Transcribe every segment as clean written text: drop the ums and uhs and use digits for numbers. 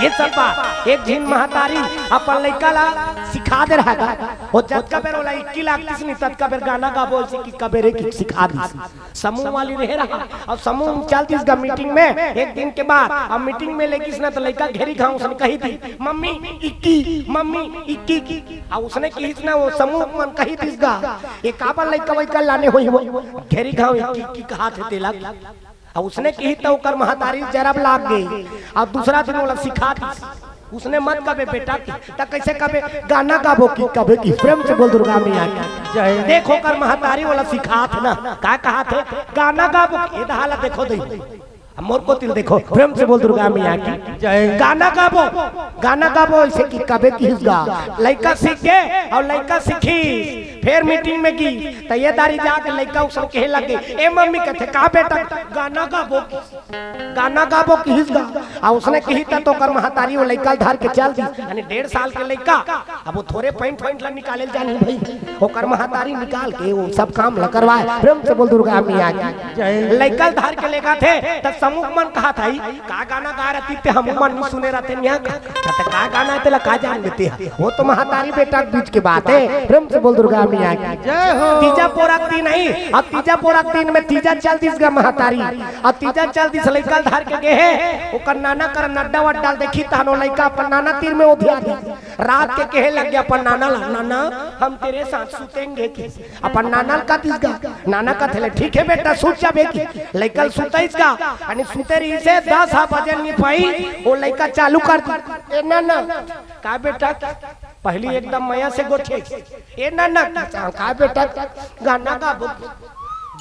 ये सब बात एक झीन महतारी अपन लइका ला सिखा दे रहा है। वो जत का बेर वाला 21 लाख किसनी तत का बेर गाना गा बोल से कि कबेरे की सिखा दी समूह वाली रह रहा और समूह चलती इसका मीटिंग में एक दिन के बाद अब मीटिंग में लेकिन इसने तो लइका घेरी खाऊं उसने कही थी मम्मी 21 मम्मी 21 और उसने की इसने वो समूह मन कही थी इसका एक काबल लइका वही कल लाने हुई वो घेरी खाऊं 21 कहा थे तेला और उसने कही तो कर महतारी जरब लाग गई और दूसरा दिन वाला सिखा दी उसने मत कबे बेटा ता कैसे कबे गाना गाबो की कबे की प्रेम से बोल दुर्गा मैया की देखो कर महतारी वाला सिखा थे ना का कहा थे गाना गाबो ये हाल देखो दे मोर को तिल देखो प्रेम से बोल दुर्गा मैया की गाना गाबो ऐसे की कबे की हिस्सा लइका सीख गए और लइका सीखी फिर मीटिंग में की तैयारी जाके लइका उस कहे लगे ए मम्मी कहते का बेटा गाना गाबो की हिस्सा और उसने कही था तो कर महतारी वो लइका धार के चल दी यानी 1.5 साल के लइका अब वो थोड़े पॉइंट ला निकाले जानी भाई वो कर महतारी निकाल के वो सब काम ल करवाए प्रेम से बोल दुर्गा मैया की लइका धार के लेगा थे तब समूह मन कहा था का गाना गा रही थी हम मन नहीं सुने रहते यहाँ का गाना है तेला का जान देते हैं वो तो महतारी बेटा के बीच की बात है प्रेम से बोल दुर्गा मैया की जय हो तीजा पोराक दिन नहीं अब तीजा पोराक दिन में तीजा चल दिस गा महतारी अब तीजा चल दिस लइका धार के गे है ओकर नाना कर नड्डा वड डाल देखी तानो लइका अपन नाना तीर में ओधिया दी रात के कहे लग गया अपन नाना ला नाना हम तेरे साथ सुतेंगे की अपन नाना का दिस गा नाना का थले ठीक है बेटा सूत जा बेकी लइका सुतइस गा आणि सुतेरी से 10 बजे नहीं पाई वो लइका चालू कर दी ए नाना का बेटा पहली एकदम मया से गोठे ए नाना का बेटा गाना गा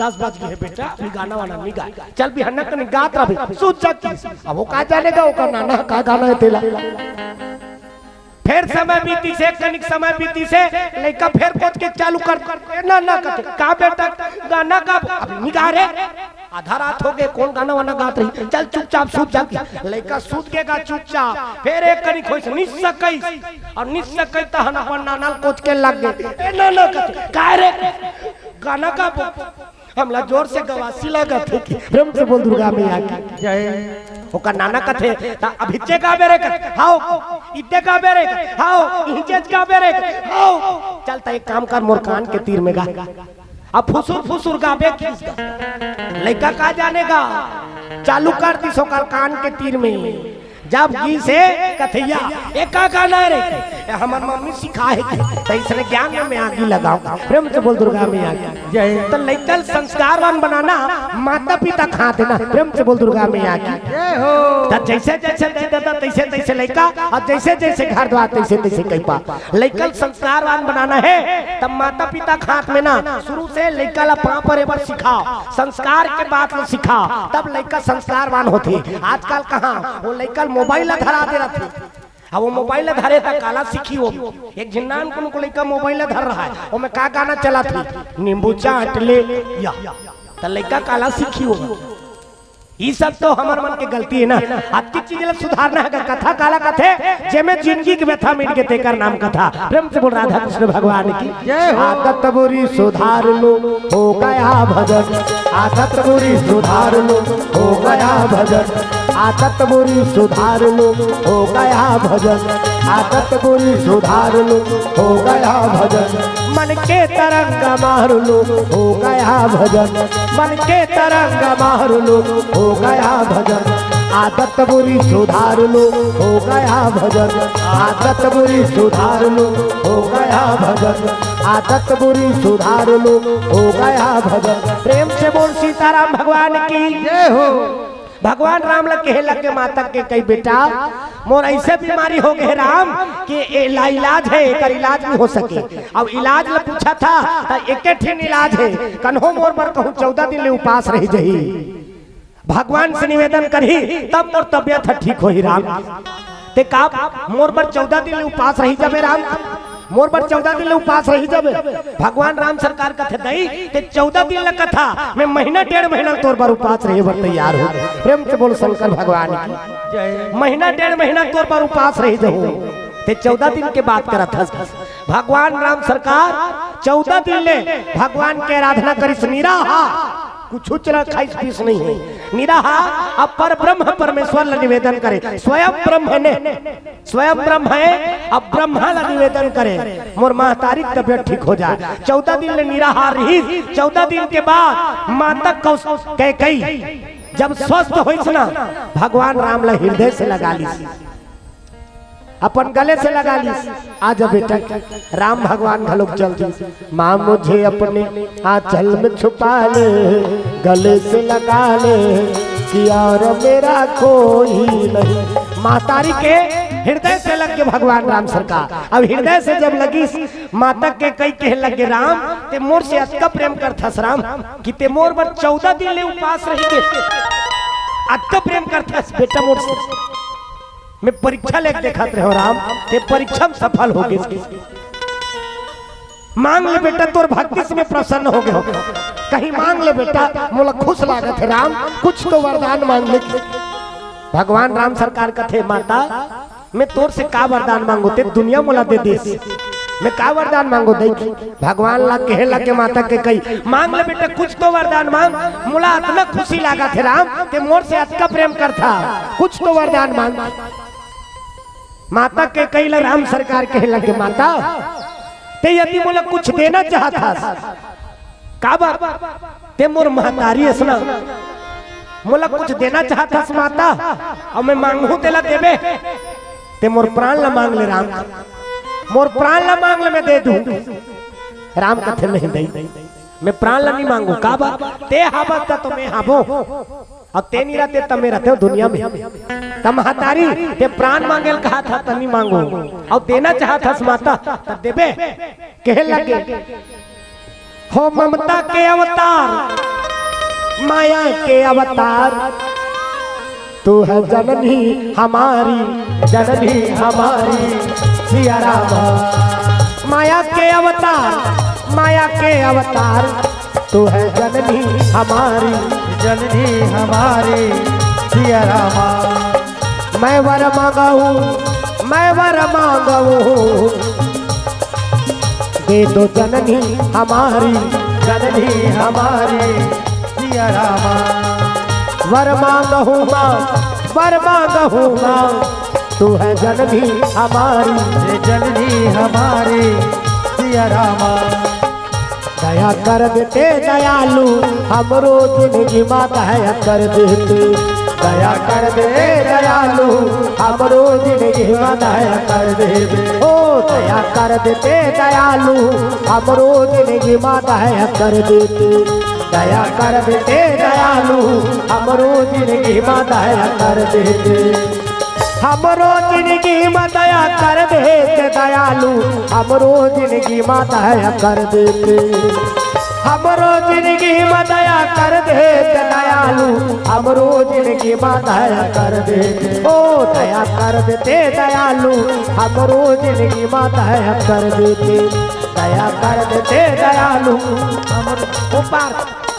10 बज गए बेटा अभी गाना वाला नहीं गा चल भी हन्ना कने गात रही सूत जाती अब वो का जानेगा वो का नाना का गाना है तेला फिर समय बीती से कनिक समय बीती से लइका फिर कोच के चालू कर नाना का बेटा गाना गा अब नहीं गा रे आधा रात हो गए कौन गाना वाना गात रही चल चुपचाप सूत जाती लइका सूत के गा चुपचाप फिर एक कनी खोइस निसकई और निसकई त हन अपन नाना कोच के लग गए ए नाना का रे गाना का हमला जोर से गवासी लगा थे कि प्रेम से बोल दुर्गा मैया की जय ओका नाना कथे ता अभिचे का बेरे कर हाओ इते का बेरे कर हाओ इंचेज का बेरे कर हाओ चलता एक काम कर मोर कान के तीर में गा अब फुसुर गाबे की लइका का जानेगा चालू कर दी सोकर कान के तीर में जब गी से कथैया एका गाना रे हमर मम्मी सिखाए त इसने ज्ञान में आगे लगाओ प्रेम से बोल दुर्गा मैया की जय तो लइकल संस्कारवान बनाना माता पिता खा देना प्रेम से बोल दुर्गा मैया की जय हो त जैसे जैसे दे देता तैसे तैसे लइका और जैसे जैसे घर द्वार तैसे तैसे कई पा लइकल संस्कारवान बनाना है तब माता पिता खात में ना शुरू से लइका ला पां पर एबर सिखाओ संस्कार के बात सिखाओ तब लइका संस्कारवान होती आजकल कहां वो लइका मोबाइल धरा दे रहा थे अब वो मोबाइल धरे था काला सीखी वो एक जिन्नान को लइका मोबाइल धर रहा है वो में का गाना चला थी नींबू चाट ले या त लइका काला सीखी वो ये सब तो हमार मन के गलती है ना अच्छी चीज ला सुधारना है कथा काला कथे जेमे जिंदगी के व्यथा मिट के तेकर नाम कथा प्रेम से बोल राधा कृष्ण भगवान की जय हो आदत बुरी सुधार लो हो गया भजन आदत बुरी सुधार लो हो गया भजन आदत बुरी सुधार लो हो गया भजन आदत बुरी सुधार लो हो गया भजन मन के तरंग मार लो हो गया भजन मन के तरंग मार लो हो गया भजन आदत बुरी सुधार लो हो गया भजन आदत बुरी सुधार लो हो गया भजन आदत बुरी सुधार लो हो गया भजन प्रेम से बोल सीताराम भगवान की जय हो भगवान राम लग कहे लगे माता के कई बेटा मोर ऐसे बीमारी हो गए राम कि इलाज है एक इलाज नहीं हो सके अब इलाज ला पूछा था एक ठिन इलाज है कन्हो मोर पर कहूँ 14 दिन ले उपास रह जही भगवान से निवेदन करी तब मोर तबियत ठीक हो ही राम ते का मोर पर 14 दिन ले उपास रही जबे राम मोर पर 14 दिन ले उपास रही जबे भगवान राम सरकार कथे दई ते 14 दिन ले कथा मैं महीना 1.5 महीना तोर पर उपास रहे बर तैयार हो प्रेम से बोल शंकर भगवान की जय महीना 1.5 महीना तोर पर उपास रही जहू ते 14 दिन के बात करत हस भगवान राम सरकार 14 दिन ले भगवान के आराधना करिस निराहा कुछ चला खाइस पीस नहीं है निराहा अब पर ब्रह्म परमेश्वर ला निवेदन करे स्वयं ब्रह्म है अब ब्रह्मा ला निवेदन करे मोर महतारी तबियत ठीक हो जाए 14 दिन ले निराहार रही 14 दिन के बाद माता कैकेयी जब स्वस्थ होइस ना भगवान राम ला हृदय से लगा ली अपन गले से लगा ली आज बेटा राम भगवान घलोक चल दी माँ मुझे अपने आंचल में छुपा ले गले से लगा ले कि और मेरा कोई नहीं मातारी के हृदय से लग के भगवान राम सरकार अब हृदय से जब लगी माता के कई कहे लगे राम ते मोर से अतका प्रेम करथस राम कि ते मोर पर 14 दिन ले उपास रही के अतका प्रेम करथस बेटा मोर से मैं परीक्षा लेके देखत रहे हो राम ते परीक्षा में सफल हो गए मांग ले बेटा तोर भक्ति से मैं प्रसन्न हो गए कहीं मांग ले बेटा मोला खुश लागत है राम कुछ तो वरदान मांग ले भगवान राम सरकार कथे माता मैं तोर से का वरदान मांगो ते दुनिया मोला दे देस मैं का वरदान मांगो देखी भगवान ला कहे लगे माता के कही मांग ले बेटा कुछ तो वरदान मांग मोला इतना खुशी लागत है राम ते मोर से अतका प्रेम करता कुछ तो वरदान मांग माता के कई ला राम सरकार कहे लगे माता ते यदि मोला कुछ देना चाहता का बात ते मोर महतारी असना मोला कुछ देना चाहता माता और मैं मांगू तेला देबे ते मोर प्राण ला मांग ले राम मोर प्राण ला मांग ले मैं दे दूं राम कथे नहीं दई मैं प्राण ला नहीं मांगू का बात ते हाबत तो मैं हाबो अब ते नहीं रहते तब मैं रहते हो दुनिया में तब महतारी ते प्राण मांगेल कहा था तब नहीं मांगो अब देना चाहता माता तब देबे कहे लगे हो ममता के अवतार माया के अवतार तू है जननी हमारी सिया रामा माया के अवतार तू है जननी हमारी सिया रामा मैं वर मांगू दे दो जननी हमारी सिया रामा वर मांगूंगा तू है जननी हमारी सिया रामा दया कर देते दयालु हमरो जिंदगी माँ दया कर देते दया कर दे दयालु हमरो जिंदगी माँ दया कर देते ओ दया कर देते दयालु हमरो जिंदगी माँ दया कर देते दया कर देते दयालु हमरो जिंदगी माँ दया कर देते हमरो जिंदगी में दया कर देते दयालु हमरो जिंदगी में दया कर देते हमरो जिंदगी में दया कर देते दयालु हमरो जिंदगी में दया कर देते ओ दया कर देते दयालु हमरो जिंदगी में दया कर देते दया कर देते दयालु हमरो ऊपर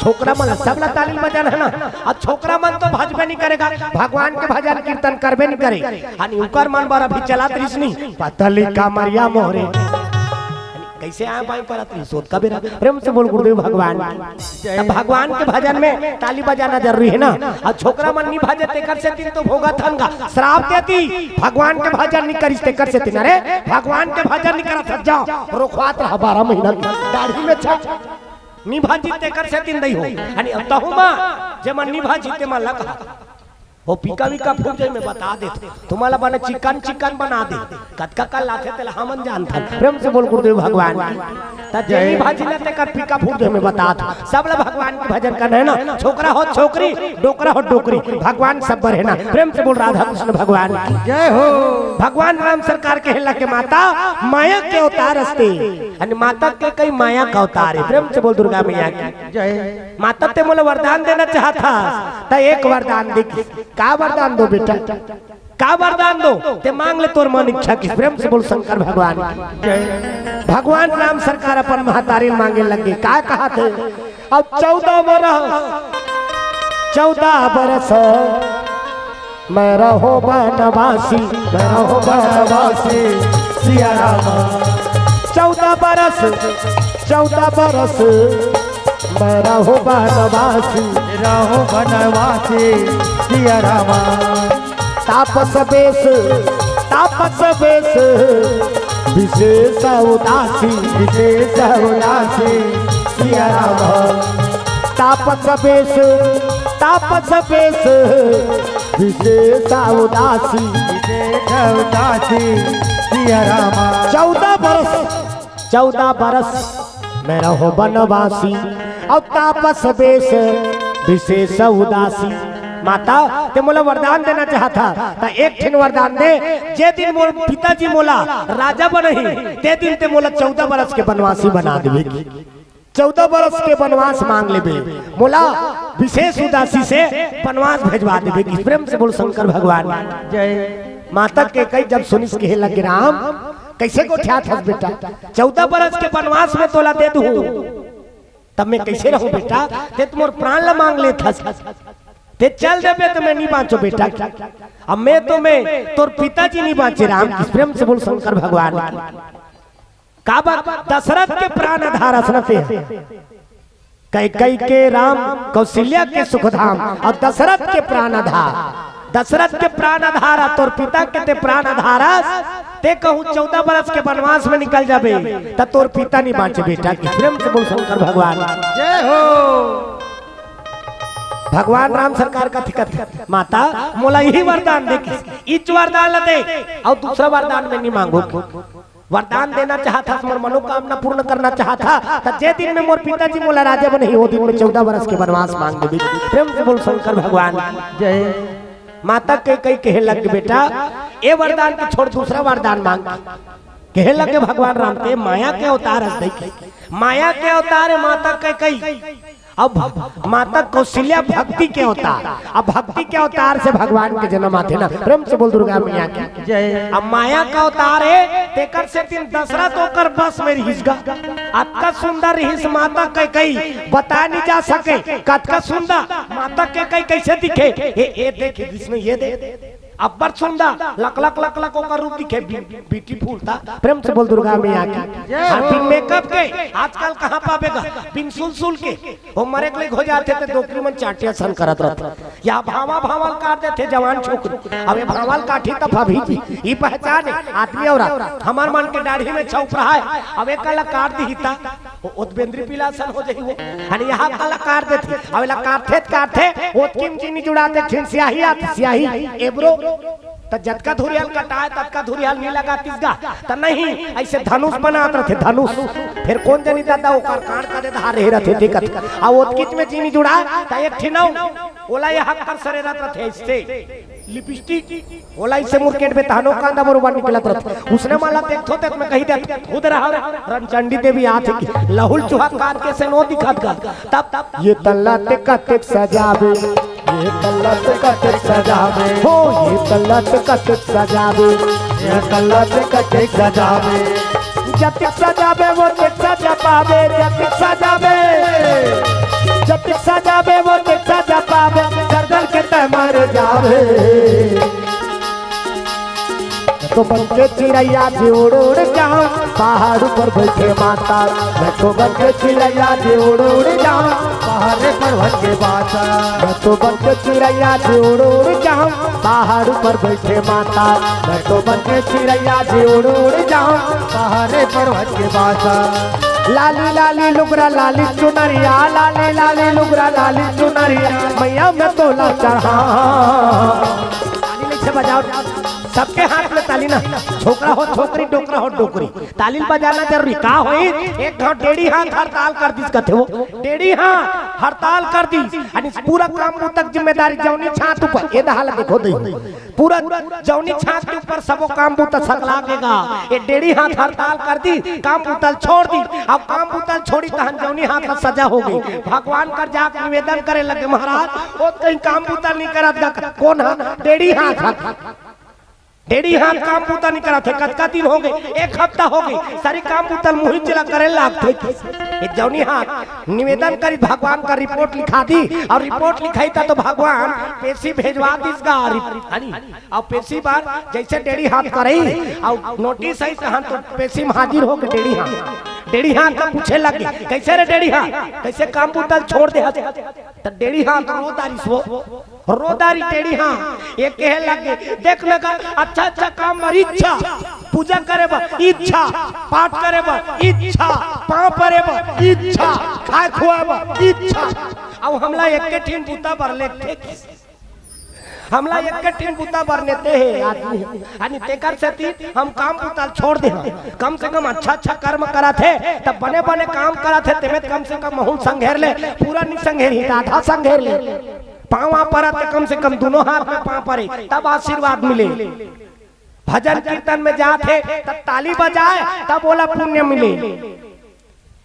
छोकरा मन सबला तालीम बजान है ना और छोकरा मन तो भजबे नहीं करेगा भगवान के भजन कीर्तन करबे नहीं करे अनि उकर मन बार अभी चलात रहिस नहीं पतली कामरिया मोहरे कैसे आए पाई परत नहीं सोच का बेरा प्रेम से बोल गुरुदेव भगवान तब भगवान के भजन में ताली बजाना जरूरी है ना और छोकरा मन नहीं भजे तेकर से दिन तो भोगा थनगा श्राप देती भगवान के भजन नहीं करिस तेकर से दिन अरे भगवान के भजन नहीं करत जाओ रोखवात रहा 12 महीना दाढ़ी में छा निभा जीते कर से दिन दई हो अनि अब तहु मां जे मन निभा जीते मा लगा वो पीका विका फूट जाए मैं बता दे तुम्हारा बने चिकन बना दे कतका का लाथे तेल हमन जानता प्रेम से बोल गुरुदेव भगवान त जई भाजी लेते कर पीका फूट जाए मैं बता दे सब ला भगवान के भजन करना है ना छोकरा हो छोकरी डोकरा हो डोकरी भगवान सब बर है ना प्रेम से बोल राधा कृष्ण भगवान जय हो भगवान राम सरकार के हेला के माता माया के अवतार हस्ते अनि माता के कई माया का अवतार है प्रेम से बोल दुर्गा मैया की जय माता ते मोला वरदान देना चाहता त एक वरदान दे का वरदान दो बेटा का वरदान दो ते मांग ले तोर मन इच्छा की प्रेम से बोल शंकर भगवान भगवान राम सरकार अपन महतारी मांगे लगे का कहा थे अब 14 बरस मैं रहो बनवासी सिया रामा 14 बरस मैं रहो बनवासी रहो बनवासी सिया रामा। तापस बेस विशेष उदासी सिया रामा। तापस बेस विशेष उदासी सिया रामा। 14 बरस मैं रहो बनवासी और तापस बेस विशेष उदासी। माता ते मोला वरदान देना चाहता था एक ठिन वरदान दे। जे दिन मोर पिताजी मोला राजा बनही ते दिन ते मोला 14 बरस के बनवासी बना देबे। 14 बरस के बनवास मांग लेबे, मोला विशेष उदासी से बनवास भेजवा देबे। प्रेम से बोल शंकर भगवान जय। माता के कई जब सुनिस के लगे राम कैसे को ठ्या था बेटा, 14 बरस के बनवास में तोला दे दू तब मैं कैसे रहूं बेटा। ते तुमोर प्राण ला मांग ले था ते चल देबे तो मैं नहीं बाँचो बेटा। अब मैं तो मैं तोर पिताजी नहीं बाँचे राम। प्रेम से बोल शंकर भगवान का बात। दशरथ के प्राण आधार सुनते कई के राम कौशल्या के सुखधाम और दशरथ के प्राण आधार। दशरथ के प्राण आधार तोर पिता के ते प्राण आधार ते कहूँ 14 बरस के वनवास में निकल जाबे त तोर पिता नहीं बाँचे बेटा। प्रेम से बोल शंकर भगवान जय हो। भगवान राम सरकार का थिकत माता मोला यही वरदान दे। इच वरदान ला दे और दूसरा वरदान में नहीं मांगो। वरदान देना चाहता मोर मनोकामना पूर्ण करना चाहता तो जे दिन में मोर पिताजी मोला राजा बने वो दिन में 14 बरस के वनवास मांग देबी। प्रेम से बोल शंकर भगवान जय। माता के कई कहे लग बेटा ए वरदान के छोड़ दूसरा वरदान मांग। कहे लगे भगवान राम के माया के अवतार है, माया के अवतार है माता के कई। अब माता कौशल्या भक्ति के अवतार, अब भक्ति के अवतार से भगवान के जन्म आते ना। प्रेम से बोल दुर्गा मैया की जय। अब माया का अवतार है तेकर से दिन दशरथ होकर बस में रहिसगा। अतका सुंदर रहिस माता के कई बता नहीं जा सके कतका सुंदर माता के कई कैसे दिखे। ये देख इसमें ये दे अब्बर सुंदर लक लक लक लक ओकर रूप दिखे ब्यूटीफुल था। प्रेम से बोल दुर्गा मैया की। बिन मेकअप के आजकल कहां पावेगा, बिन सुल के वो मरे के हो जाते थे दोकरी मन चाटिया सन करत रहते या भावल काट देते जवान छोकरी। अब भावल काठी तब अभी ई पहचान आदमी और हमार मन के दाढ़ी में छौप रहा है। अब एक कला काट दीता ओतबेंद्री पिलासन हो जाई वो हनी यहां कला काट देते। अब ला काटे ओत किम चीनी जुड़ा दे छिन स्याही आती स्याही एब्रो त जतका धुरियाल कटाए ततका धुरियाल नहीं लगा तिसगा त नहीं ऐसे धनुष बनात रथे धनुष। फिर कौन जनी दादा ओकर काट करे धारे रथे दिक्कत आ ओत किच में चीनी जुड़ा त एक ठिनौ ओला ये हक कर सरे रत रथे इससे लिपस्टिक ओला इसे मुरकेट में तहनो कांदा बरोबर निकलत रथ। उसने माला देखथो ते मैं कही दे खुद रहा रणचंडी देवी आथे की लहुल चुहा काट के से नो दिखत गा तब ये तल्ला ते कते सजावे ये तल्लत कटे सजावे हो ये तल्लत कते सजावे ये तल्लत कटे सजावे। जतिक सजावे वो तिक सजा पावे जतिक सजावे वो तिक सजा पावे सरदल के ते मर जावे। तो बन के चिड़ैया जी उड़ उड़ जाऊं पहाड़ पर बैठे माता। मैं तो बन के चिड़ैया जी उड़ उड़ जाऊं पहाड़ पर भटके माता। मैं तो बन के चिड़ैया जी उड़ उड़ जाऊं पहाड़ पर बैठे माता। मैं तो बन के चिड़ैया जी उड़ उड़ जाऊं पहाड़ पर भटके माता। लाली लाली लुगरा लाली चुनरिया लाली लाली लुगरा लाली चुनरिया मैया मैं तोला चढ़ा। ताली से बजाओ सबके हाथ में ताली ना, छोकरा हो छोकरी डोकरा हो डोकरी ताली बजाना जरूरी का होई। एक घंटा डेढ़ी हाथ हड़ताल कर दी कथे वो डेढ़ी हाथ हड़ताल कर दी यानी पूरा काम तक जिम्मेदारी जौनी छात ऊपर ये हाल देखो दे पूरा जौनी छात के ऊपर सबो काम बूता सक लागेगा। ये डेढ़ी हाथ हड़ताल कर दी काम बूतल छोड़ दी। अब काम बूतल छोड़ी तहन जौनी हाथ में सजा हो गई भगवान कर जाके निवेदन करे लगे महाराज वो कहीं काम बूतल नहीं करत कौन डेढ़ी हाथ डेढ़ी हाथ काम बूता नहीं करा थे कतका दिन हो गए एक हफ्ता हो गई सारी काम बूतल मुहित चला करे लागते एक जौनी हाथ निवेदन करी भगवान का रिपोर्ट लिखा दी और रिपोर्ट लिखाई था तो भगवान पेशी भेजवा दीसगा और पेशी बार जैसे डेढ़ी हाथ करे और नोटिस आई तहन तो पेशी में हाजिर हो के डेढ़ी हाथ डेढ़ी हाथ का पूछे लगे कैसे रे डेढ़ी हाथ कैसे काम पुतल छोड़ दे तो डेढ़ी हाथ रोदारी टेढ़ी हाथ ये कहे लगे देखने का अच्छा अच्छा काम पर इच्छा पूजा करे बा इच्छा पाठ करे बा इच्छा पाँव परे बा इच्छा खाए खुआ बा इच्छा अब हमला एक के टीम बूता भर लेते हमला एक के टीम बूता भर लेते हैं आदमी यानी तेकर से हम काम बूता छोड़ दे कम से कम अच्छा अच्छा कर्म करा थे तब बने बने काम करा थे तेमे कम से कम महूल संघेर ले पूरा नहीं संघेर ही आधा संघेर ले पाँव पर कम से कम दोनों हाथ में पाँव परे तब आशीर्वाद मिले भजन कीर्तन में जाते तब ताली बजाए तब बोला पुण्य मिले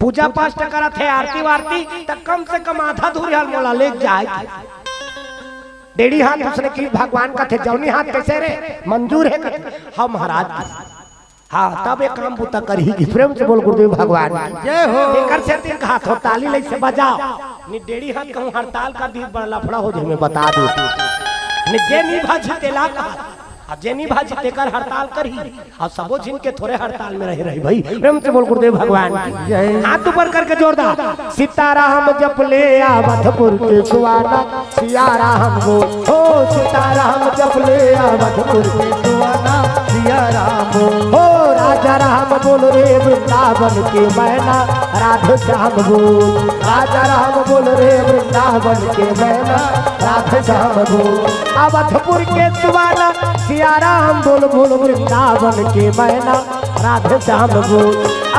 पूजा पाठ करा थे आरती वारती तब कम से कम आधा दूरी हाल मोला ले जाए डेढ़ी हाथ उसने की भगवान का थे जौनी हाथ कैसे रे मंजूर है हम महाराज हाँ तब एक काम बुता करी प्रेम से बोल गुरुदेव भगवान जय हो एकर से तीन का हाथ ताली ले से बजाओ नी डेढ़ी हाथ कहूं हड़ताल का दी बड़ा लफड़ा हो जे मैं बता दूं नी जे नी भाजी तेला का अब जे नी भाजी तेकर हड़ताल करी और सबो जिन के थोड़े हड़ताल में रहे भाई प्रेम से बोल गुरुदेव भगवान हाथ ऊपर करके जोरदार सीताराम जप ले आवधपुर के सुवाना सियाराम गो हो सीताराम जप ले आवधपुर के सुवाना सिया राम हो राजा राम बोल रे वृंदावन के मैना राधे श्याम बोल राजा राम बोल रे वृंदावन के मैना राधे श्याम बोल अवधपुर के सुवाना सिया राम बोल बोल वृंदावन के मैना राधे श्याम बोल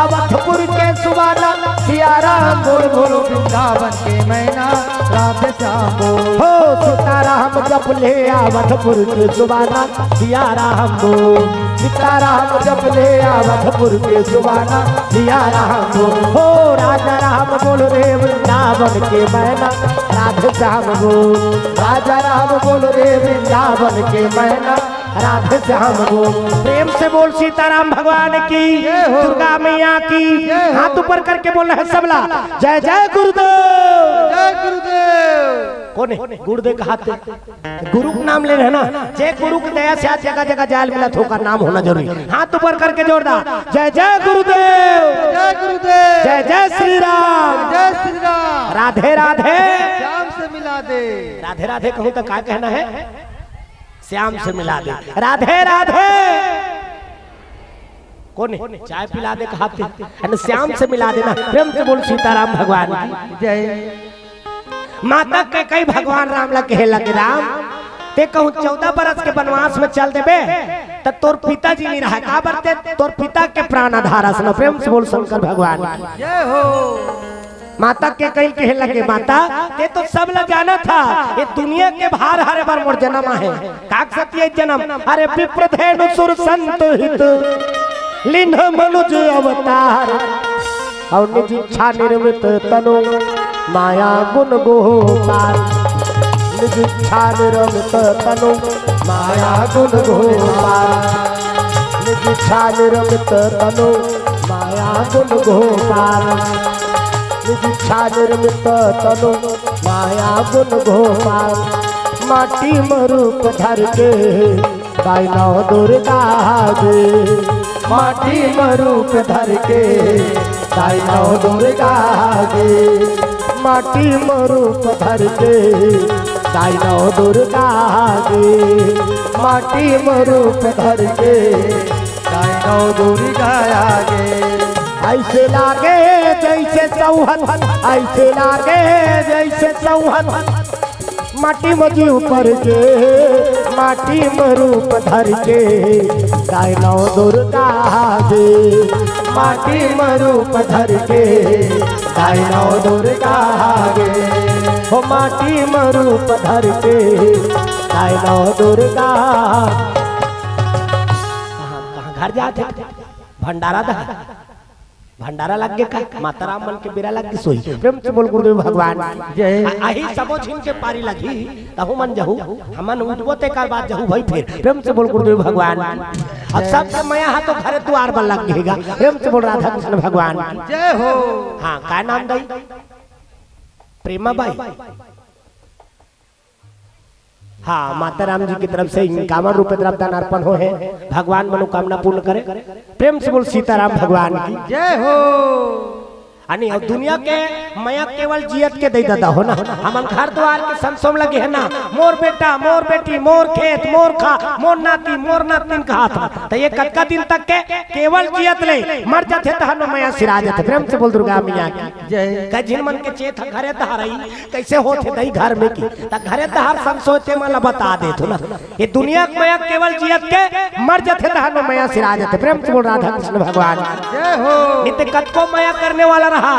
अवधपुर के सुवाना सिया राम बोल बोल वृंदावन के मैना राधे श्याम बोल हो सीताराम जप ले अवधपुर के सुवाना सिया राम बोल सीताराम जप ले अवधपुर के सुवाना सिया राम बोल हो राजा राम बोल रे वृंदावन के मैना राधे श्याम बोल राजा राम बोल रे वृंदावन के मैना राधे श्याम बोल प्रेम से बोल सीताराम भगवान की दुर्गा मैया की हाथ ऊपर करके बोल रहे सबला जय जय गुरुदेव जय गुरुदेव कौन है गुरुदेव का हाथ गुरु का नाम ले रहे ना जय गुरु की दया से जगह जगह जाल मिला ठोकर नाम होना जरूरी हाथ ऊपर करके जोरदार जय जय गुरुदेव जय गुरुदेव जय जय श्री राम जय श्री राम राधे राधे श्याम से मिला दे राधे राधे कहूँ तो क्या कहना है श्याम से मिला दे राधे राधे कौन है चाय पिला दे कहा श्याम से मिला देना प्रेम से बोल सीताराम भगवान जय माता के कई भगवान राम ला कहे लगे राम ते कहूँ 14 बरस के वनवास में चल देबे तो तोर पिताजी नहीं रहा का बरते तोर पिता के प्राण आधार सुनो प्रेम से बोल शंकर भगवान जय हो माता के कहीं कहे लगे माता ये तो सब लोग जाना था ये दुनिया के भार हरे बार मोर जन्म है काक सत्य जन्म अरे विप्रधेनु सुर संत हित लिन मनुज अवतार और निज इच्छा निर्मित तनु माया गुण गोपाल निज इच्छा निर्मित तनु माया गुण गोपाल निज इच्छा निर्मित तनु माया गुण गोपाल निज इच्छा निर्मित तनु माया गुण गोपाल माटी मरूप धर के गायना दुर्गा गे माटी मरूप धर के गायना दुर्गा गे माटी मरूप धर के गायना दुर्गा गे माटी मरूप धर के गायना दुर्गा गे ऐसे लागे जैसे चौहन ऐसे लागे जैसे चौहन माटी मजी ऊपर के माटी में रूप धर के गायना दुर्गा गे माटी में रूप धर के गायना दुर्गा गे हो माटी में रूप धर के गायना दुर्गा कहाँ घर जाते भंडारा दा भंडारा लग गया का माता राम मन के बेरा लग गई सोई प्रेम से बोल गुरुदेव भगवान जय आही सबो छिन के पारी लगी तहु मन जहु हमन उठबो ते का बात जहु भाई फिर प्रेम से बोल गुरुदेव भगवान अब सब के मया हाथ तो घरे द्वार पर लग गएगा प्रेम से बोल राधा कृष्ण भगवान जय हो हां का नाम दई प्रेमा बाई हाँ माता राम जी की तरफ से 51 रुपए द्रव्य दान अर्पण हो है। भगवान मनोकामना पूर्ण करे। प्रेम से बोल सीताराम भगवान की जय हो। अनि अब दुनिया के माया केवल जियत के दे दादा हो ना। हमन घर द्वार के संसोम लगे है ना, मोर बेटा मोर बेटी मोर खेत मोर खा मोर नाती मोर नातिन कहा था। तो ये कतका दिन तक के केवल जियत ले मर जाते तहन माया सिरा जाते। प्रेम से बोल दुर्गा मैया की जय। कई जिन मन के चेत घरे दहरई कैसे होते दई घर में की त घरे दहर संसोते मला बता दे तो ना। ये दुनिया के माया केवल जियत के मर जाते तहन माया सिरा जाते। प्रेम से बोल राधा कृष्ण भगवान जय हो। नित्य कतको माया करने वाला रहा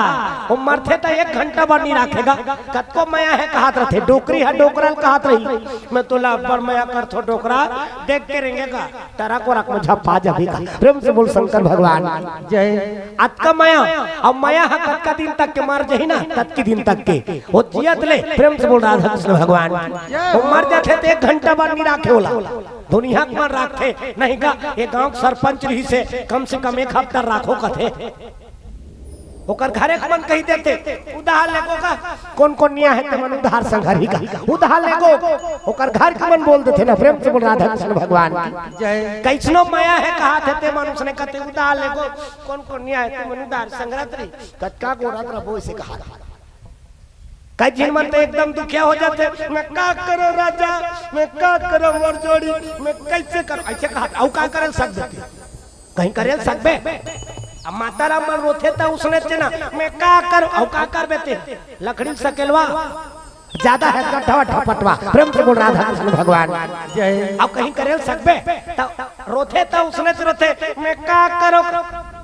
वो मरते तो 1 घंटा भर नहीं रखेगा। कतको माया है कहत रहते डोकरी है डोकरल कहत रही मैं तोला पर माया कर थो डोकरा देख के रहेगा तारा को रख में झपा जाबी का। प्रेम से बोल शंकर भगवान जय। अतका माया अब माया है कतका दिन तक के मर जही ना ततकी दिन तक के वो जियत ले। प्रेम से बोल राधा कृष्ण भगवान वो मर जाते तो 1 घंटा भर नहीं रखे होला दुनिया में रखे नहीं का। ये गांव सरपंच रही से कम 1 हफ्ता राखो कथे ओकर घरे के मन कही देते उधार लेगो का कौन कौन निया है ते मन उधार संघरी का उधार लेगो ओकर घर के मन बोल देते ना। प्रेम से बोल राधा कृष्ण भगवान जय। कैसनो माया है कहा थे ते मनुष्य ने कहते उधार लेगो कौन कौन निया है ते मन उधार संघरत रही कटका गोरत रहो इसे कहा। कई जिन मन तो एकदम दुखिया हो जाते मैं का करो राजा मैं का करो मोर जोड़ी मैं कैसे कर ऐसे कहा औ का करे सक देते कहीं करे सकबे। अब माता राम मन रोथे था उसने ना मैं का कर औ का कर बेते लकड़ी सकेलवा ज्यादा है गठवा ठपटवा। प्रेम से बोल राधा कृष्ण भगवान जय। अब कहीं करे सकबे तो रोथे था उसने रोथे मैं का करो।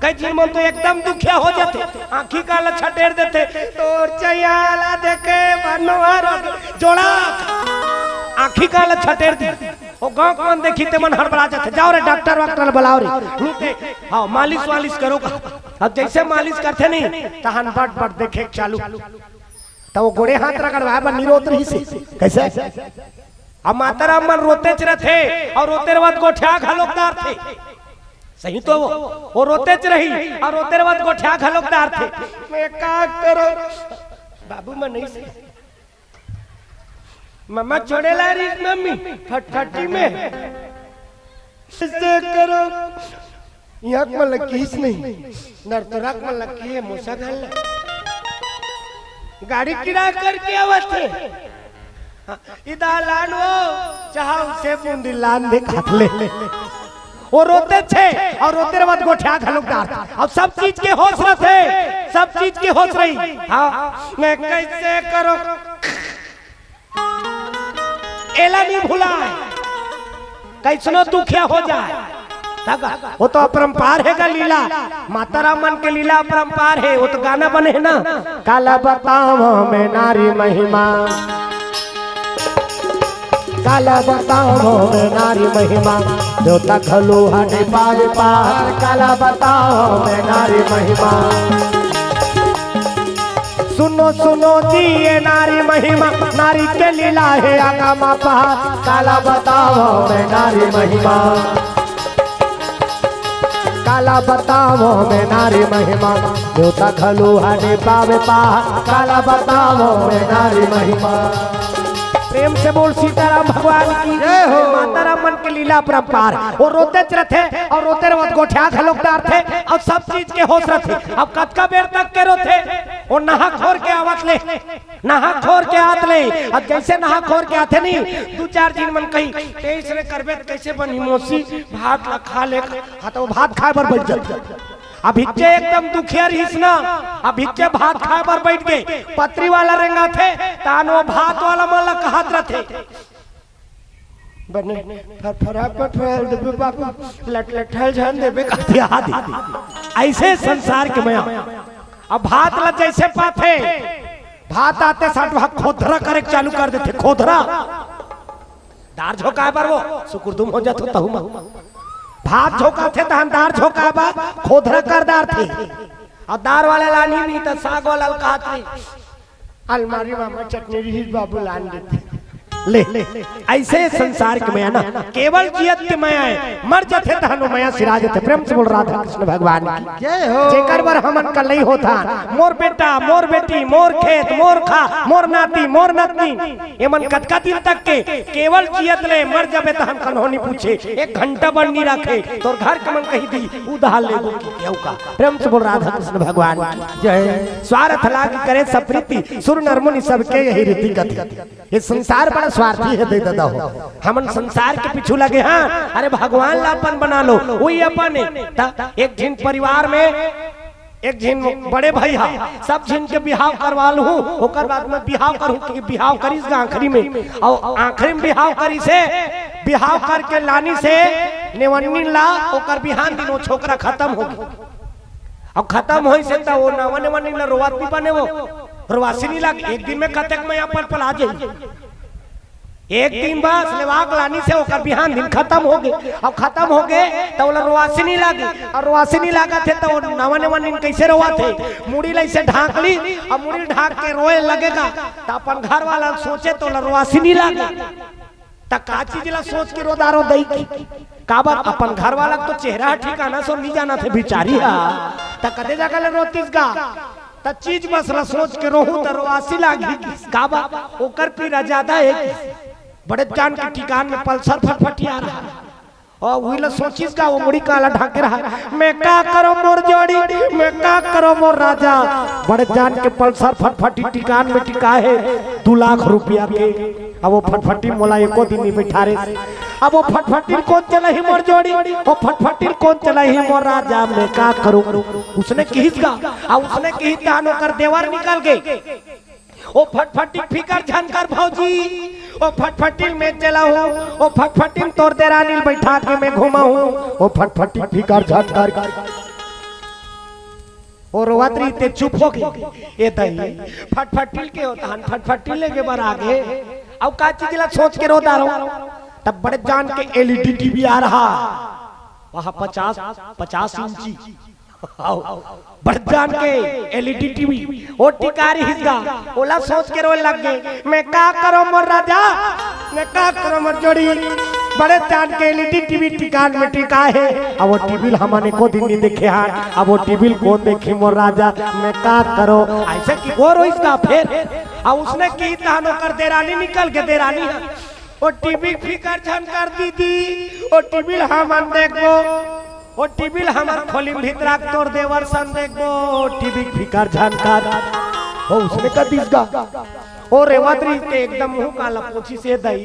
कई जिन मन तो एकदम दुखिया हो जाते आंखी का लच्छा टेर देते तोर चयाला देखे बनवार जोड़ा आंखी का लच्छा टेर दी वो गांव कौन देखी ते मन हड़बड़ा जाते जाओ रे डॉक्टर वॉक्टर बुलाओ रे नीचे हां मालिश वालिश करो का। अब जैसे मालिश करते नहीं तहन बट बट देखे चालू तो वो गोड़े हाथ रगड़वा बन निरोध रही से कैसे। अब माता राम मन रोते च रहे और रोते रवत गोठिया घलोकदार थे सही तो वो रोते च रही और रोते रवत गोठिया घलोकदार थे मैं का करो बाबू मैं नहीं सही मम्मा छोड़े ला रही मम्मी फटफटी में ऐसे करो यहाँ में लकीस नहीं नरतराक में लकी है मोसा घाल गाड़ी किराया करके आवत है इधर लान वो चाहा उसे बूंदी लान दे काट ले वो रोते थे और रोते बाद गोठिया घलुकदार अब सब चीज के होश रहे सब चीज की होश रही। हाँ मैं कैसे करो एला नहीं भूला कैसनो दुखिया हो जाए वो तो अपरंपार है का लीला माता रामन के लीला अपरंपार है। वो तो गाना बने है ना काला बताओ में नारी महिमा काला बताओ में नारी महिमा देवता खलू हटे पार पार काला बताओ में नारी महिमा सुनो सुनो जी ये नारी महिमा नारी के लीला है आगा मापा काला बताओ में नारी महिमा काला बताओ में नारी महिमा देवता खलू हटे पावे पा काला बताओ में नारी महिमा। प्रेम से बोल सीताराम भगवान की जय हो। माता रामन के लीला परंपार वो रोते थे और रोते रवत गोठिया घलोकदार थे और सब चीज के होश रहे। अब कतका बेर तक के रोते वो नहा खोर के आवत ले नहा खोर के आत ले। अब जैसे नहा खोर के आते नहीं 2-4 दिन मन कही तेईस रे करबे कैसे बनी मोसी भात ला खा ले तो भात खाए बर बैठ जाए। अभिज्ञे एकदम दुखिया रहीस ना अभिज्ञे भात खाए बर बैठ गए पत्री वाला रेंगा थे तानो भात वाला मला कहत रथे बने फराफट देबे बाबू लटलठल जान देबे कहती आदि ऐसे संसार के माया। अब भात ला जैसे पाथे भात आते साथ वहां खोदरा करे चालू कर देते खोदरा दार झोंका पर वो सुकुरदुम हो जातो तहु भात झोंका थे दार झोंका बा खोदरा करदार थे और दार वाले लानी नहीं तो साग वाला कहते अलमारी मामा चटनी रही बाबू लान देते ले ऐसे संसार के माया ना केवल जियत के माया है, मर जाते तहनु माया सिराज थे। प्रेम से बोल राधा कृष्ण भगवान की जय हो। जेकर बर हमन का नहीं होता, मोर बेटा मोर बेटी मोर खेत मोर खा मोर नाती मोर नतनी ये मन कतका दिन तक के केवल जियत ले, मर जाबे तहन कन्होनी पूछे एक घंटा बन नहीं रखे तोर घर के मन कही दी उधार ले केहू का। प्रेम से बोल राधा कृष्ण भगवान की जय। स्वार्थ लाग करे सब प्रीति सुर नर मुनि सबके यही रीति गति। ये संसार बड़ा स्वार्थी है दे दादा हो, हमन संसार के पीछू लगे। हाँ अरे भगवान ला अपन बना लो वही अपन है। एक जिन परिवार में एक जिन बड़े भाई हा सब जिन के बिहाव करवा लू, ओकर बाद में बिहाव करूं कि बिहाव करीस का आखिरी में और आखिरी में बिहाव करी से बिहाव करके लानी से नेवन्नी ला ओकर बिहान दिन वो छोकरा खत्म हो गई। अब खत्म हो से तो वो नवन नेवन्नी ला रोवात भी बने वो रोवासी नहीं लग एक दिन में कतक में अपन पल आ जाए। एक दिन बस लेवाक लानी से ओकर बिहान दिन खत्म हो गए। अब खत्म हो गए तो वो रोवासी नहीं लगी और रोवासी नहीं लगा थे तो नवा नवा दिन कैसे रोवा थे, मुड़ी से ढाक ली और मुड़ी ढाक के रोए लगेगा तो अपन घर वाला सोचे तो रोवासी नहीं लगे तो का चीज ला सोच के रोदारो दई काबर अपन घर वाला तो चेहरा ठिकाना सो नहीं जाना थे बिचारी हा तो कदे जाकर रोतीस गा त चीज मसला सोच के रोहू तो रोवासी लागी काबा ओकर पीरा ज्यादा है। बड़े जान के ठिकान में पल्सर फटफटिया रहा और वही सोचिस का वो मुड़ी काला ढाके रहा। मैं का करो मोर जोड़ी मैं का करो मोर राजा, बड़े जान के पल्सर फटफटी ठिकान में टिका है 2 लाख रुपया के। अब वो फटफटी मोला एको दिन नहीं बैठा रहे। अब वो फटफटी कौन चला ही मोर जोड़ी वो फटफटी कौन चला ही मोर राजा, मैं का करूं। उसने किहित का और उसने किहित दानो कर देवर निकल गए। ओ फटफटी फिकर झनकर भौजी ओ फटफटी में चला हूँ ओ फटफटी तोड़ दे रानी बैठा के मैं घूमा हूँ ओ फटफटी फिकर झनकर और रोवात्री ते चुप हो गई। ये दही फटफटी के होता हन फटफटी लेके बार आगे अब का चीज ला सोच के रोता रहो। तब बड़े जान के एलईडी टीवी आ रहा वहाँ 50 इंची बड़े जान के एलईडी टीवी ओ टिकारी हिस्सा ओला सोच के रोए लग गए। मैं का करो मोर राजा मैं का करो मोर जोड़ी, बड़े जान के एलईडी टीवी टिकान में टिका है। अब वो टीवी हमने को दिन नहीं देखे हैं, अब वो टीवी कौन देखी मोर राजा, मैं का करो ऐसे की गौर हो इसका। फिर अब उसने की तहनो कर देरानी निकल के देरानी वो टीवी फिकर झनकर दीदी ओ टीवी हमन देखो ओ टीवी हमार खोली भीतरा तोड़ देवर सन देखो टीवी फिकर झनकर ओ उसने कर दिसगा ओ रेवतरी ते एकदम मुंह काला पोछी से दई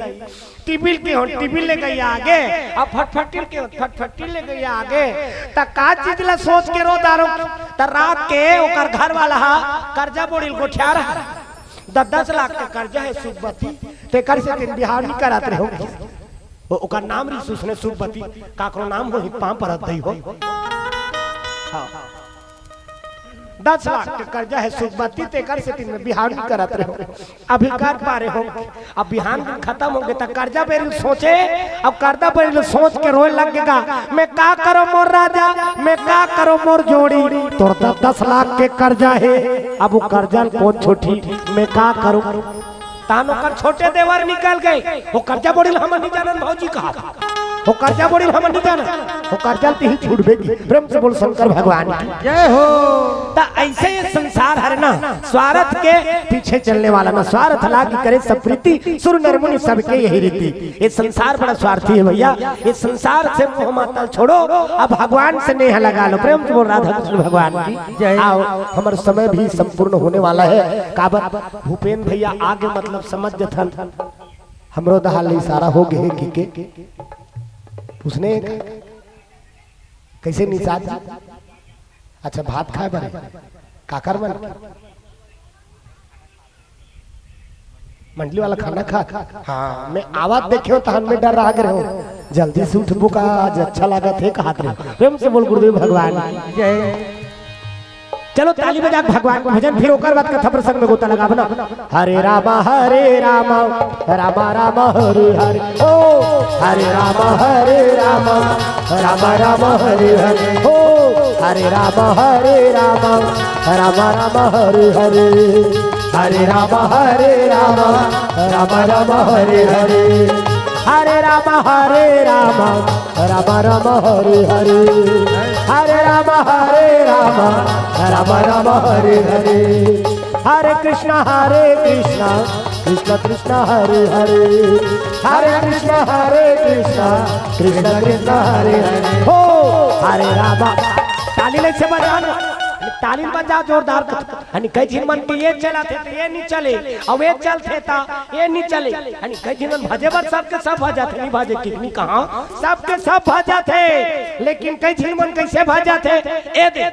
टीवी के हो टीवी ले गई आगे अब फटफटी के फटफटी ले गई आगे त का चीज ला सोच के रो दारो त रात के ओकर घर वाला कर्जा बोड़िल गोठिया रहा 10 लाख के कर्जा है सुबती ते कर से दिन बिहार नहीं करात रहे हो ओकर नाम री उसने सुबती काकरो नाम हो पां परत दई हो। हां 10 लाख के कर्जा है सुबती ते कर से दिन में बिहार नहीं करात रहे हो अभी कर पा रहे हो। अब बिहान दिन खत्म हो गए त कर्जा बेरी सोचे अब कर्जा बेरी सोच के रोए लगेगा। मैं का करो मोर राजा मैं का करो मोर जोड़ी, तोर 10 लाख के कर्जा है अब वो कर्जा कौन छोटी मैं का करूं। तानो कर छोटे देवर निकल गए वो कर्जा बोड़िल हम नहीं जानन भौजी कहा वो कर्जा बोड़िल हम नहीं जानन वो कर्जा ही छूटबेगी। प्रेम से बोल शंकर भगवान जय हो। ता ऐसे ये संसार है ना स्वार्थ के पीछे चलने वाला ना स्वार्थ लागी करे सब प्रीति सुर नर मुनि सबके यही रीति। ये संसार बड़ा स्वार्थी है भैया, ये संसार से मोह मातल छोड़ो अब भगवान से नेह लगा लो। प्रेम से बोल राधा कृष्ण भगवान की जय। आओ हमारा समय भी संपूर्ण होने वाला है। काबर भूपेन भैया आगे मतलब समझ जथन हमरो दहाल इशारा हो गए के उसने कैसे निषाद अच्छा भात खाए बने काकर मन मंडली वाला खाना खा। हाँ मैं आवाज देखे हो तहन में डर रहा करे हो जल्दी से उठ बुका आज अच्छा लगा थे कहा प्रेम से बोल गुरुदेव भगवान जय। चलो ताली बजा भगवान को भजन फिर ओकर बात कथा प्रसंग में गोता लगा बना हरे रामा रामा रामा हरे हरे ओ हरे रामा रामा रामा हरे हरे ओ हरे रामा रामा रामा हरे हरे। हरे राम राम राम हरे हरे हरे राम राम राम हरे हरे हरे राम राम राम हरे हरे हरे कृष्ण कृष्ण कृष्ण हरे हरे हरे कृष्ण कृष्ण कृष्ण हरे हरे हो हरे राम ताली ले से बजाओ ताली बजा जोरदार आणि कई झिन मन के ये चला थे तो ये नहीं चले और ये चलते था ये नहीं चले आणि कई झिन मन भजे बर सबके सब भजा थे नहीं भजे कितनी कहां सबके सब भजा थे लेकिन कई झिन मन कैसे भजा थे ए दे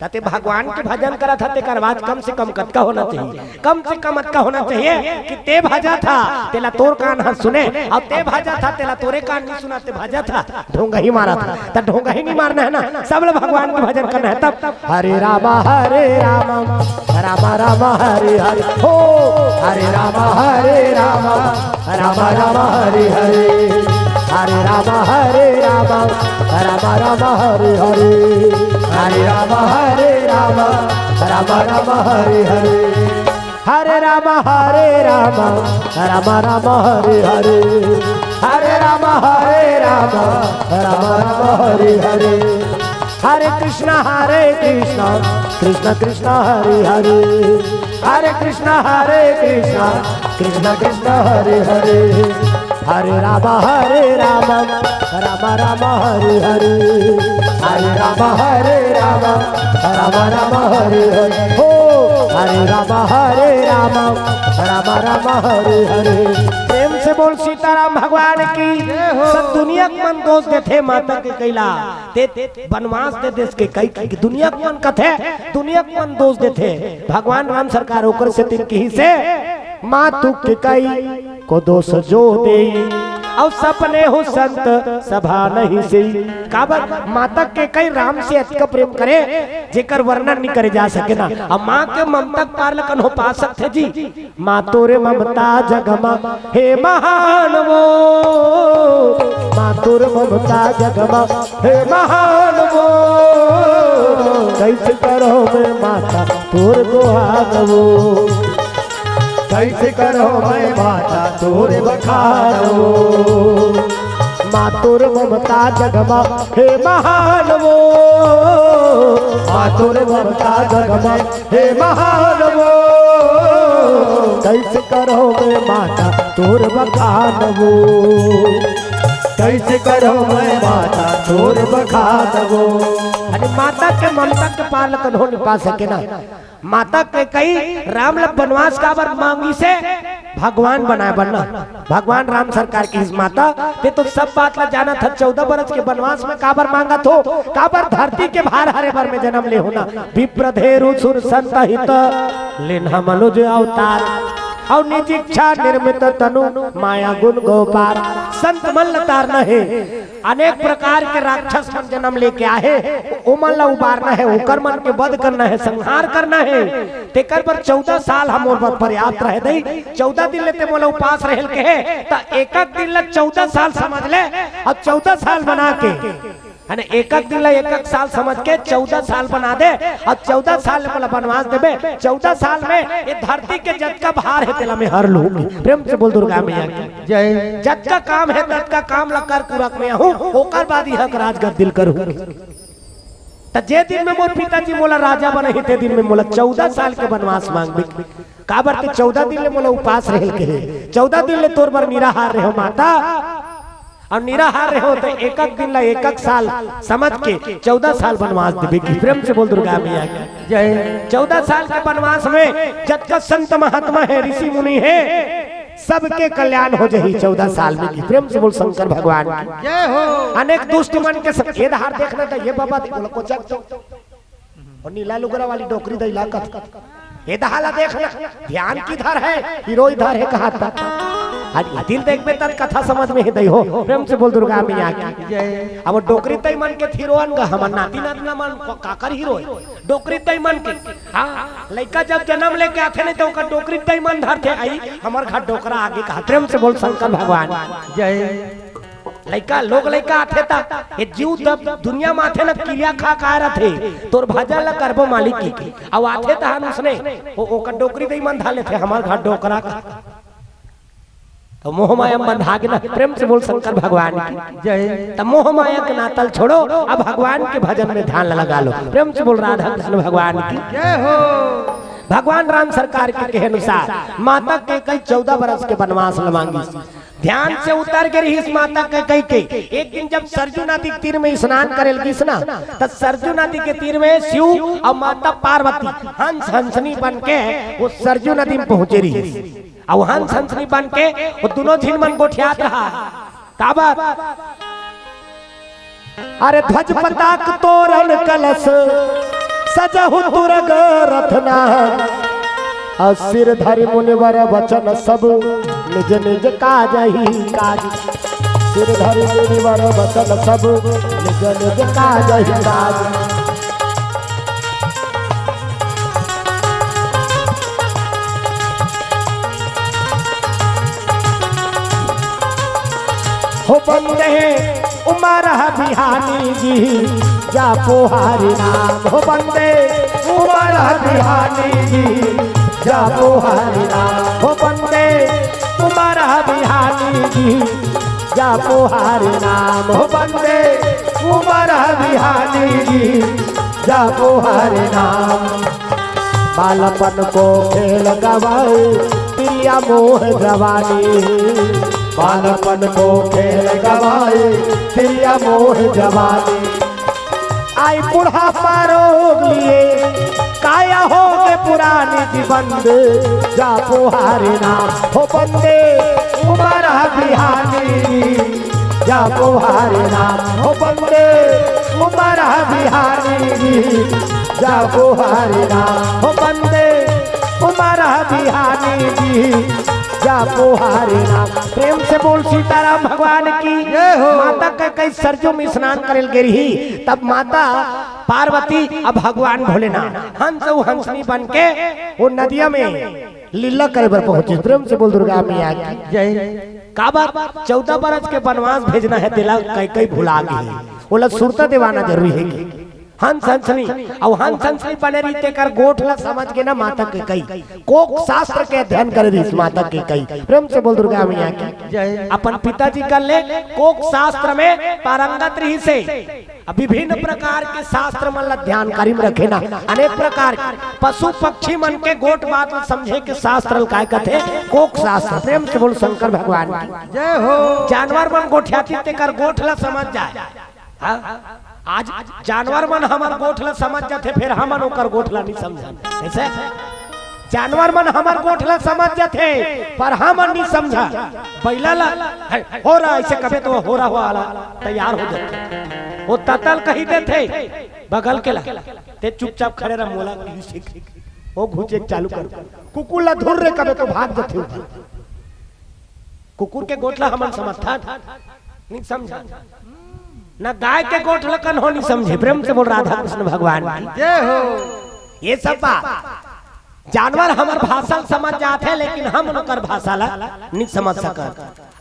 ताते भगवान के भजन करा था ते करवाज कम से कम कद का होना चाहिए कम से कम का होना चाहिए कि ते भजा था तेला तोर कान हर सुने और ते भजा था तेला तोरे कान नहीं सुना ते भजा था ढोंगा ही मारा था तो ढोंगा ही नहीं मारना है ना सब लोग भगवान के भजन करना है तब हरे राम राम राम हरे हरे हो हरे राम राम राम हरे हरे हरे राम राम राम हरे हरे हरे राम राम राम हरे हरे हरे राम राम राम हरे हरे हरे राम राम हरे हरे हरे कृष्ण कृष्ण कृष्ण हरे हरे हरे कृष्ण कृष्ण कृष्ण हरे हरे हरे राम राम राम हरे हरे हरे राम राम हरे हरे हो हरे राम राम हरे हरे प्रेम से बोल सीताराम भगवान की सब दुनिया के मन दोष देते माता के कैला ते वनवास दे देश के कई दुनिया के मन कथे दुनिया के मन दोष देते भगवान राम सरकार ओकर से तिन की से मातु के कई को दोष जो दे और सपने हो संत सभा नहीं से काबर माता के कई राम से अति प्रेम करे जेकर वर्णन नहीं करे जा सके ना अब माँ के ममता पार लकन हो पा सकते जी माँ तोरे ममता जगमा हे महान वो माँ तोरे ममता जगमा हे महान वो कैसे करो मैं माता तोर गुहार वो कैसे करो मैं माता तोरे बखारो मातुर ममता जगमा हे महान वो मातुर ममता जगमा हे महान वो कैसे करो मैं माता तोर बखान वो कैसे करो मैं माता तोर बखारो अरे माता के ममता के पालन हो नहीं पा सके ना माता के कई राम लग वनवास का बर मांगी से भगवान बनाए बनना भगवान राम सरकार की इस माता ते तो सब बात ला जाना था 14 बरस के वनवास में काबर मांगा थो काबर धरती के भार हरे भर में जन्म ले होना विप्रधेरु सुर संत हित लेना मनुज अवतार और निज इच्छा निर्मित तनु माया गुण गोपार संत मन लतार है अनेक प्रकार के राक्षस मन जन्म लेके आए उमन ला उबारना है उकर मन के वध करना है संहार करना है तेकर पर 14 साल हम और पर्याप्त रह दई 14 दिन लेते मोला उपास रहल के है त एक दिन ला 14 साल समझ ले और 14 साल बना के है ना एक दिन ला एक साल समझ के 14 साल बना दे और 14 साल में मतलब बनवास देबे 14 साल में ये धरती के जत का भार है तेला में हर लू प्रेम से बोल दुर्गा मैया की जय जत का काम है तत का काम लकर पूरक में हूं ओकर बाद यह राजगद्दी दिल करूं त जे दिन में मोर पिताजी मोला राजा बनहि ते दिन में मोला 14 साल के वनवास मांगबे काबर के 14 दिन ले मोला उपास रहल के 14 दिन ले तोर बर निराहार रहो माता और निराहार रहो तो एक दिन ला एक साल समझ के 14 साल वनवास देवे की प्रेम से बोल दुर्गा मैया की जय 14 साल के वनवास में जत का संत महात्मा है ऋषि मुनि है सबके कल्याण हो जाही 14 साल में की प्रेम से बोल शंकर भगवान की जय हो अनेक दुष्ट मन के सब ये धार देखना था ये बाबा को चक और नीला लुगरा वाली डोकरी द इलाका ये दहाला देखना ध्यान किधर है हीरो इधर है कहा था अरे दिल देखबे तब कथा समझ में ही दई हो प्रेम से बोल दुर्गा मैया की जय अब डोकरी तई मन के हीरोअन ग हमर नाती नातना मन काकर हीरो डोकरी तई मन के हां लइका जब जन्म लेके आथे नहीं तो ओकर डोकरी तई मन धरथे आई हमर घर डोकरा आगे का प्रेम से बोल शंकर भगवान जय लइका लोग लइका आथे ता ये जीव तब दुनिया में आथे ना किलिया खा का रथे तोर भजन ला करबो मालिक की अब आथे तहन उसने ओ का डोकरी दई मन धाले थे हमार घर डोकरा का तो मोह माया बंधा के ना प्रेम से बोल शंकर भगवान की जय। तब मोह माया के नातल छोड़ो अब भगवान के भजन में ध्यान लगा लो प्रेम से बोल राधा कृष्ण भगवान की जय हो। भगवान राम सरकार के अनुसार माता के कई 14 बरस के वनवास लमांगी ध्यान से उतर के रही इस माता के कई के एक दिन जब सरजू नदी के तीर में स्नान करेलगी ना तब सरजू नदी के तीर में शिव और माता पार्वती हंस हंसनी बन के वो सरजू नदी में पहुंचे रही और हंस हंसनी बन के वो दोनों झील मन गोठियात रहा का बात अरे ध्वज पताक तोरण कलश सजहु तुरग रत्ना और सिर धरि मुनिवर वचन सब निज निज काज ही काज सिर धरि मुनिवर वचन सब निज निज काज ही काज हो बंदे उमर बिहानी जी जा पोहारी नाम हो बंदे उमर बिहानी जी जा पोहारी नाम हो बंदे उमर बिहानी जी जा पोहारी नाम हो बंदे उमर बिहानी जी जा पोहारी नाम बालपन को खेल गवाए प्रिया मोह जवानी बालपन को खेल गवाए प्रिया मोह जवानी आई बुढ़ापा रोग लिए काया हो के पुरानी जीवंद जा पोहारी नाम हो बंदे उमर बिहानी जा पोहारी नाम हो बंदे उमर बिहानी जा पोहारी नाम हो बंदे उमर बिहानी जी जा पोहारी नाम प्रेम से बोल सीताराम भगवान की माता का कई सरजू में स्नान करेल गिरी तब माता पार्वती अब भगवान भोलेनाथ हंस हंसनी बन के वो नदिया में लीला करे पर पहुंचे प्रेम से बोल दुर्गा मैया की जय। का बात 14 बरस के वनवास भेजना है दिला कई कई भुला गई बोला सुरता देवाना जरूरी है हंस हंसनी और हंस हंसनी बने रही कर गोठला समझ के ना माता के कई कोक शास्त्र के अध्ययन करे रही माता के कई प्रेम से बोल दुर्गा मैया की अपन पिताजी कर ले कोक शास्त्र में पारंगत रही से विभिन्न प्रकार के शास्त्र मन ध्यानकारी में रखे ना अनेक प्रकार पशु पक्षी मन के गोट बात समझे के शास्त्र काय कथे कोक शास्त्र प्रेम से बोल शंकर भगवान की जय हो। जानवर मन गोठियाती ते कर गोठला समझ जाए आज जानवर मन हमार गोठला समझ जाते फिर हमन ओकर गोठला नहीं समझा ऐसे जानवर मन हमार गोठला समझ जाते पर हमन नहीं समझा बैला ला हो रहा ऐसे कभी तो हो रहा वाला तैयार हो जाते वो ततल कही देते बगल के ला ते चुपचाप खड़े रह मोला सीख वो घुचे चालू कर कुकुर ला धुर रे कभी तो भाग जाते कुकुर के गोठला हमन समझता नहीं समझा ना गाय के गोठ लकन हो नहीं समझे प्रेम से बोल राधा कृष्ण भगवान जय हो। ये सब बात जानवर हमार भाषा समझ जाते लेकिन हम उनकर भाषा ला नहीं समझ सकत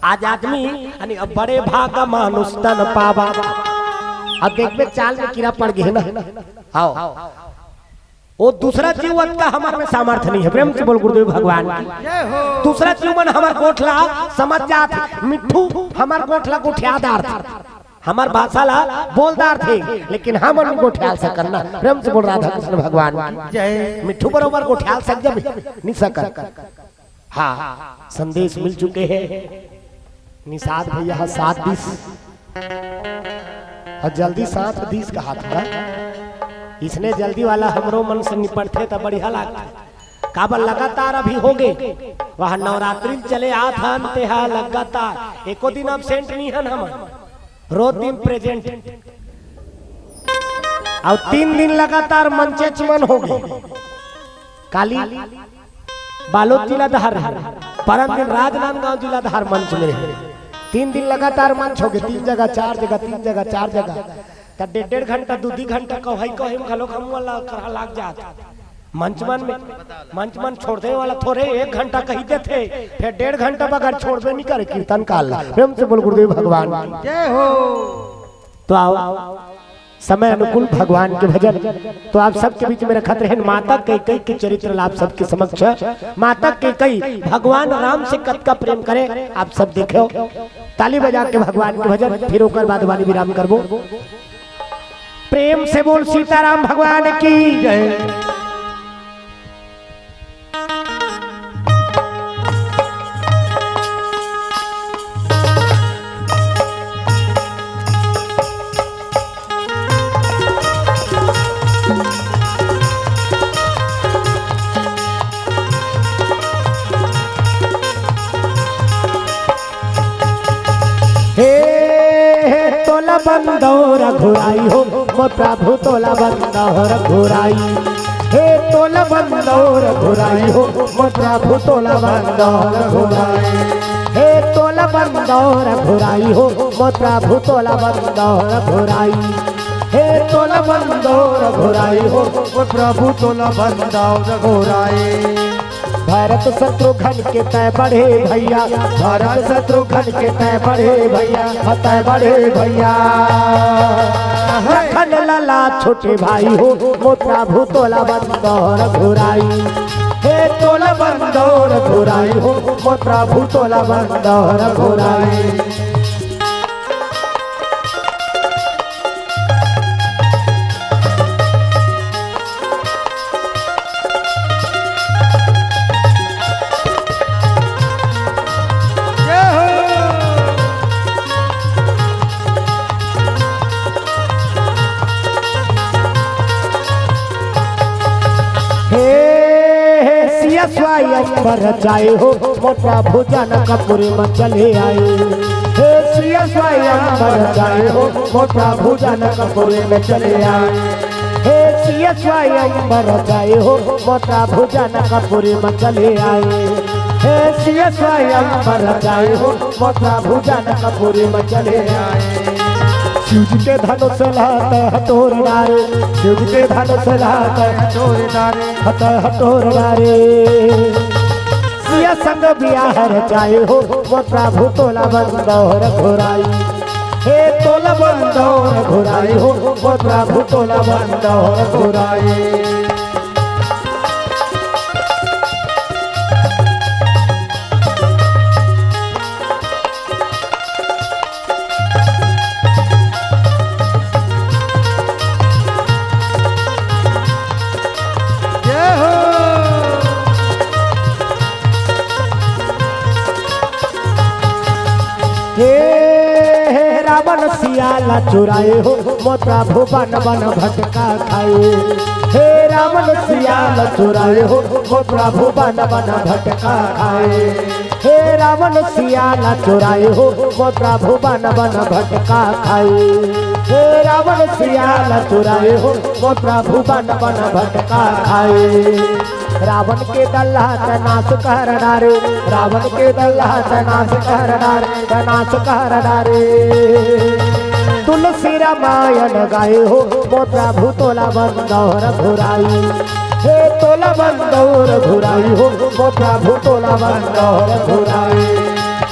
आज आदमी यानी अब बड़े भाग मानुष तन पावा अब देख में चाल में कीड़ा पड़ गए ना आओ वो दूसरा जीवन का हमारे में सामर्थ्य नहीं है प्रेम से बोल गुरुदेव भगवान दूसरा जीवन हमार गोठला समझ जाते मिट्ठू हमार गोठला गोठियादार था हमार भाषा ला बोलदार थे लेकिन हम उनको ख्याल से करना प्रेम से बोल राधा कृष्ण भगवान जय मिठू बरोबर को ख्याल सक जब नहीं सकर हाँ संदेश मिल चुके हैं निषाद भैया 7:20 और जल्दी 7:20 का हाथ था इसने जल्दी वाला हमरो मन से निपटते तो बढ़िया लगता काबल लगातार अभी हो गए वह नवरात्रि चले आते हैं लगातार एको दिन एब्सेंट नहीं है हम रोज दिन प्रेजेंट और 3 दिन लगातार मंचे चमन हो गए काली बालोद जिला धार परम दिन राजनांदगांव जिला धार मंच में 3 दिन लगातार मंच हो गए 3 जगह 4 जगह 3 जगह 4 जगह तब 1.5 घंटा 2 घंटा कहीं कहीं घलो हम वाला लाग जात मंच मन छोड़ दे वाला थोड़े 1 घंटा कहते थे, फिर 1.5 घंटा बगैर छोड़बे नहीं करे कीर्तन काल। प्रेम से बोल गुरुदेव भगवान जय हो। तो आओ समय अनुकूल भगवान के भजन। तो आप सबके बीच में रखत रहे माता कैकेयी के चरित्र आप सबके समक्ष। माता कैकेयी भगवान राम से कत का प्रेम करे आप सब देखो। ताली बजा के भगवान के भजन, फिर ओकर बाद वाली विराम करबो। प्रेम से बोल सीताराम भगवान की जय। तोला बंदो रघुराई हो मोर प्रभु तोला बंदो रघुराई। हे तोला बंदो रघुराई हो मोर प्रभु तोला बंदो रघुराई। हे तोला बंदो रघुराई हो मोर प्रभु तोला बंदो रघुराई। हे तोला बंदो रघुराई हो मोर प्रभु तोला बंदो रघुराई। भरत शत्रुघ्न के तय बढ़े भैया, भरत शत्रुघ्न के तय बढ़े भैया, तय बढ़े भैया। लखन लला छोटे भाई हो मोर प्रभु तोला बंदो रघुराई। हे तोला बंदो रघुराई हो मोर प्रभु तोला बंदो रघुराई। स्वयंवर जाए हो मोर प्रभु जनकपुरी में चले आए। हे सिया स्वयंवर जाए हो मोर प्रभु जनकपुरी में चले आए। हे सिया स्वयंवर जाए हो मोर प्रभु जनकपुरी में चले आए। हे सिया स्वयंवर जाए हो मोर प्रभु जनकपुरी में चले आए। शिव जी के धनुष लहत हटोर डारे, शिव जी के धनुष लहत हटोर डारे, हटोर डारे। सिया संग बियाह रचाए हो मोर प्रभु तोला बंदो रघुराई। हे तोला बंदो रघुराई हो मोर प्रभु तोला बंदो रघुराई। रावण सियाला चुराए हो मोर प्रभु बन बन भटका खाए। हे रावण सियाला चुराए हो मोर प्रभु बन बन भटका खाए। हे रावण सियाला चुराए हो मोर प्रभु बन बन भटका खाए। हे रावण सियाला चुराए हो मोर प्रभु बन बन भटका खाए। रावण के दल्हा नाश कर डारे, रावण के दल्हा नाश कर डारे, नाश कर डारे। तुलसी रामायण गाए हो मोर प्रभु तोला बंदो रघुराई। हे तोला बंदो रघुराई हो मोर प्रभु तोला बंदो रघुराई।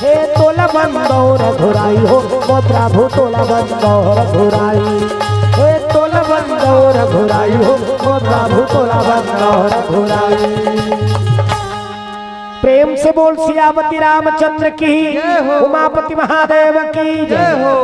हे तोला बंदो रघुराई हो मोर प्रभु तोला बंदो रघुराई। हे तोला बंदो रघुराई हो मोर प्रभु तोला बंदो रघुराई। प्रेम से बोल सियापति रामचंद्र की, उमापति महादेव की जय हो।